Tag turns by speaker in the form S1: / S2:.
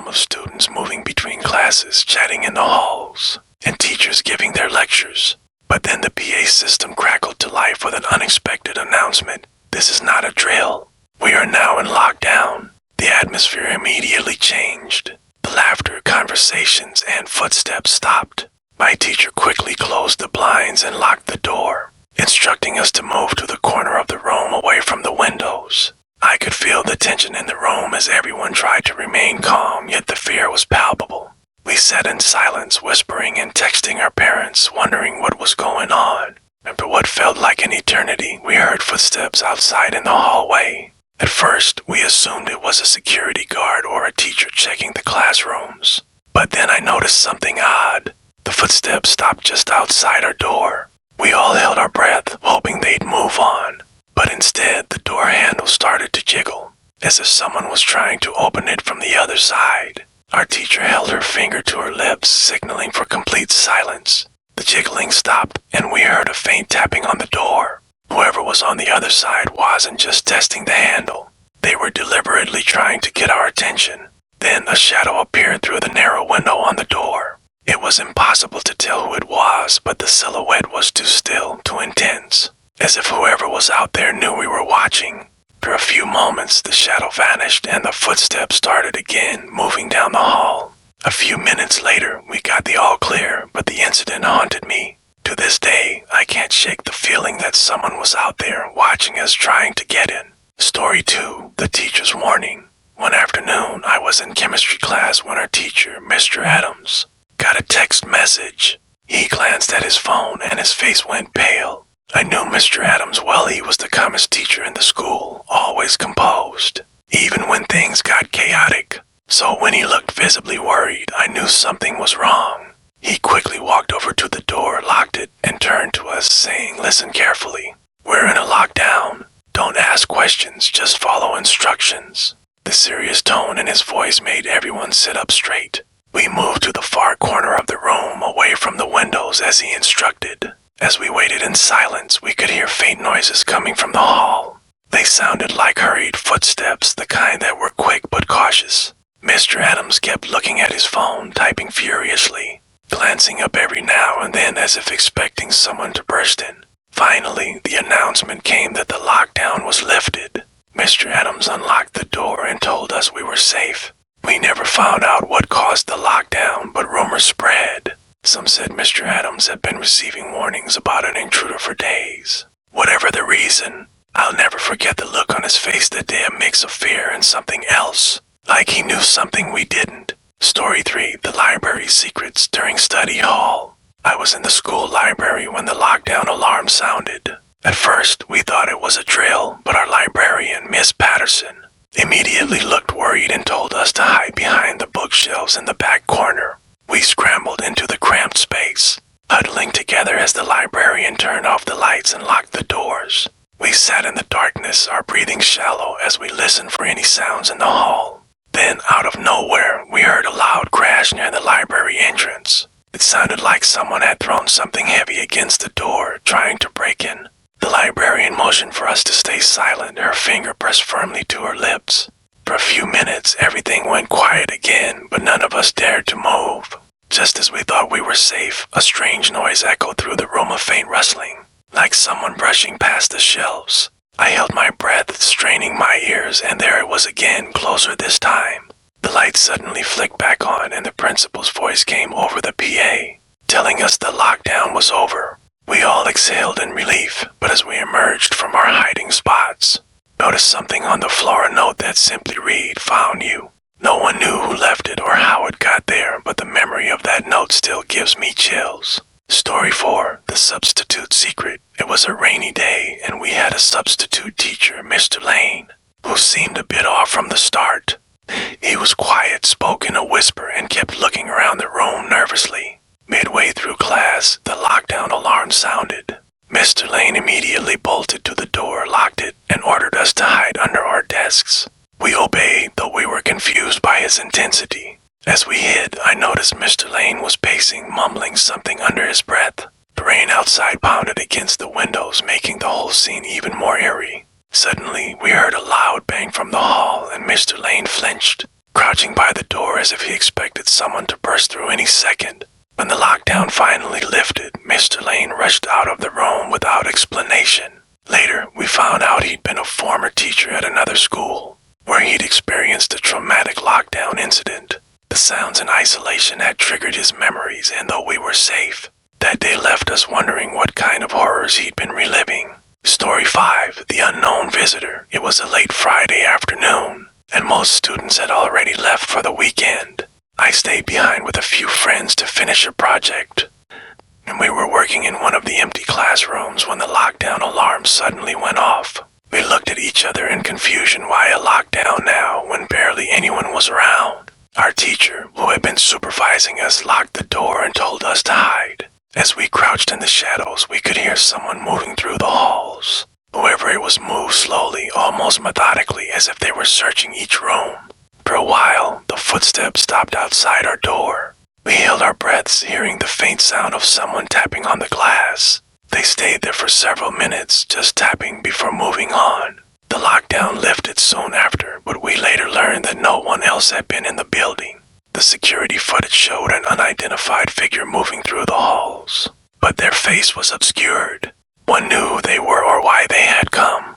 S1: hum of students moving between classes, chatting in the halls, and teachers giving their lectures. But then the PA system crackled to life with an unexpected announcement. This is not a drill. We are now in lockdown. The atmosphere immediately changed. The laughter, conversations, and footsteps stopped. My teacher quickly closed the blinds and locked the door, instructing us to move to the corner of the room away from the windows. I could feel the tension in the room as everyone tried to remain calm, yet the fear was palpable. We sat in silence, whispering and texting our parents, wondering what was going on. After what felt like an eternity, we heard footsteps outside in the hallway. At first, we assumed it was a security guard or a teacher checking the classrooms. But then I noticed something odd. The footsteps stopped just outside our door. We all held our breath, hoping they'd move on. But instead, the door handle started to jiggle, as if someone was trying to open it from the other side. Our teacher held her finger to her lips, signaling for complete silence. The jiggling stopped, and we heard a faint tapping on the door. Whoever was on the other side wasn't just testing the handle. They were deliberately trying to get our attention. Then a shadow appeared through the narrow window on the door. It was impossible to tell who it was, but the silhouette was too still, too intense, as if whoever was out there knew we were watching. For a few moments, the shadow vanished and the footsteps started again, moving down the hall. A few minutes later, we got the all clear, but the incident haunted me. To this day, I can't shake the feeling that someone was out there watching us trying to get in. Story 2, the teacher's warning. One afternoon, I was in chemistry class when our teacher, Mr. Adams, got a text message. He glanced at his phone and his face went pale. I knew Mr. Adams well. He was the calmest teacher in the school, always composed, even when things got chaotic. So when he looked visibly worried, I knew something was wrong. He quickly walked over to the door, locked it, and turned to us, saying, "Listen carefully. We're in a lockdown. Don't ask questions, just follow instructions." The serious tone in his voice made everyone sit up straight. We moved to the far corner of the room, away from the windows as he instructed. As we waited in silence, we could hear faint noises coming from the hall. They sounded like hurried footsteps, the kind that were quick but cautious. Mr. Adams kept looking at his phone, typing furiously, glancing up every now and then as if expecting someone to burst in. Finally, the announcement came that the lockdown was lifted. Mr. Adams unlocked the door and told us we were safe. We never found out what caused the lockdown, but rumors spread. Some said Mr. Adams had been receiving warnings about an intruder for days. Whatever the reason, I'll never forget the look on his face that day, a mix of fear and something else, like he knew something we didn't. Story 3, the library secrets during study hall. I was in the school library when the lockdown alarm sounded. At first, we thought it was a drill, but our librarian, Miss Patterson, immediately looked worried and told us to hide behind the bookshelves in the back corner. We scrambled into the cramped space, huddling together as the librarian turned off the lights and locked the doors. We sat in the darkness, our breathing shallow as we listened for any sounds in the hall. Then, out of nowhere, we heard a loud crash near the library entrance. It sounded like someone had thrown something heavy against the door, trying to break in. The librarian motioned for us to stay silent, her finger pressed firmly to her lips. For a few minutes, everything went quiet again, but none of us dared to move. Just as we thought we were safe, a strange noise echoed through the room, a faint rustling, like someone brushing past the shelves. I held my breath, straining my ears, and there it was again, closer this time. The light suddenly flicked back on, and the principal's voice came over the PA, telling us the lockdown was over. We all exhaled in relief, but as we emerged from our hiding spots, noticed something on the floor, a note that simply read, "Found you." No one knew who left it or how it got there, but the memory of that note still gives me chills. Story 4, the substitute secret. It was a rainy day, and we had a substitute teacher, Mr. Lane, who seemed a bit off from the start. He was quiet, spoke in a whisper, and kept looking around the room nervously. Midway through class, the lockdown alarm sounded. Mr. Lane immediately bolted to the door, locked it, and ordered us to hide under our desks. We obeyed, though we were confused by his intensity. As we hid, I noticed Mr. Lane was pacing, mumbling something under his breath. The rain outside pounded against the windows, making the whole scene even more eerie. Suddenly, we heard a loud bang from the hall, and Mr. Lane flinched. crouching by the door as if he expected someone to burst through any second. When the lockdown finally lifted, Mr. Lane rushed out of the room without explanation. Later, we found out he'd been a former teacher at another school, where he'd experienced a traumatic lockdown incident. The sounds and isolation had triggered his memories, and though we were safe, that day left us wondering what kind of horrors he'd been reliving. Story 5, The Unknown Visitor. It was a late Friday afternoon, and most students had already left for the weekend. I stayed behind with a few friends to finish a project, and we were working in one of the empty classrooms when the lockdown alarm suddenly went off. We looked at each other in confusion. Why a lockdown now when barely anyone was around? Our teacher, who had been supervising us, locked the door and told us to hide. As we crouched in the shadows, we could hear someone moving through the halls. Whoever it was moved slowly, almost methodically, as if they were searching each room. For a while, the footsteps stopped outside our door. We held our breaths, hearing the faint sound of someone tapping on the glass. They stayed there for several minutes, just tapping before moving on. The lockdown lifted soon after, but we later learned that no one else had been in the building. The security footage showed an unidentified figure moving through the halls, but their face was obscured. One knew who they were or why they had come.